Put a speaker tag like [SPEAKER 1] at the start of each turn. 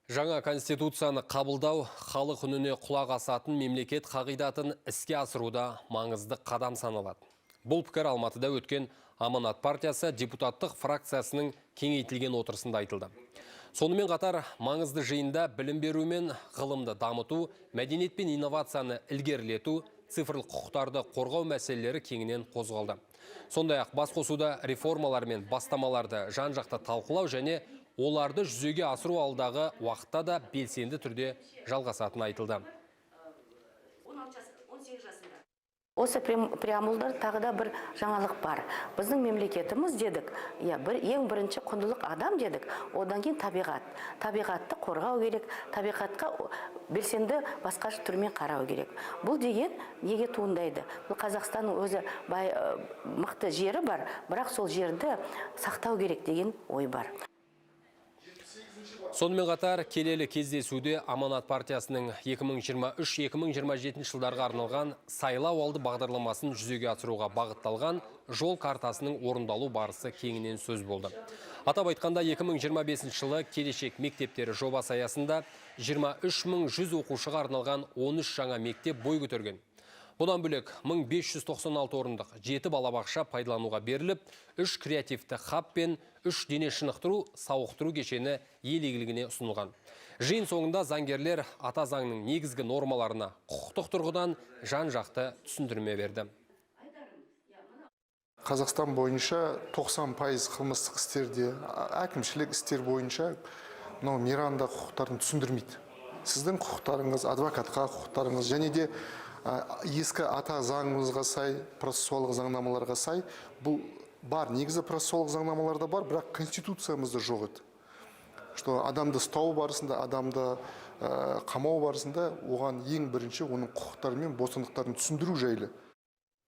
[SPEAKER 1] Жаңа конституцияны қабылдау, халық үніне құлақ асатын мемлекет қағидатын іске асыруда маңызды қадам саналады. Бұл пікір Алматыда өткен Аманат партиясы депутаттық фракциясының кеңейтілген отырысында айтылды. Сонымен қатар маңызды жиында білім беру мен ғылымды дамыту, мәдениет пен инновацияны ілгерілету, цифрлық құқықтарды қорғау мәселелері кеңінен қозғалды. Сондай-ақ басқосуда реформалар мен бастамаларды жан-жақты талқылау және оларды жүзеге асыру алдағы уақытта да белсенді түрде жалғасатыны айтылды.
[SPEAKER 2] Осы преамбулда тағы да бір жаңалық бар. Біздің мемлекетіміз дедік, ең бірінші құндылық адам дедік, одан кейін табиғат. Табиғатты қорғау керек, табиғатқа белсенді басқаша түрмен қарау керек. Бұл деген неге туындайды? Бұл Қазақстанның өзі мықты жері бар, бірақ сол жерді сақтау керек деген ой бар.
[SPEAKER 1] Сонымен қатар келелі кездесуде Аманат партиясының 2023-2027 жылдарға арналған сайлау алды бағдарламасын жүзеге асыруға бағытталған жол картасының орындалу барысы кеңінен сөз болды. Атап айтқанда 2025 жылы келешек мектептері жобасы аясында 23.100 оқушыға арналған 13 жаңа мектеп бой көтерген. Бұдан бөлек 1596 орындық 7 балабақша пайдалануға беріліп, 3 креативті хаб пен 3 дене шынықтыру, сауықтыру кешені ел игілігіне ұсынылған. Жиын соңында заңгерлер ата заңның негізгі нормаларына құқықтық тұрғыдан жан-жақты түсіндірме берді.
[SPEAKER 3] Қазақстан бойынша 90% қылмыстық істерде, әкімшілік істер бойынша мейрамда құқықтарын түсіндірмейді. Сіздің құқықтарыңыз, адвокатқа құқықтарыңыз және де ескі ата заңымызға сай, процессуалдық заңнамаларға сай, бұл бар, негізі процессуалдық заңнамаларда бар, бірақ конституциямызда жоқ еді. Что адамды ұстау барысында, адамды қамау барысында оған ең бірінші оның құқықтары мен бостандықтарын түсіндіру жайлы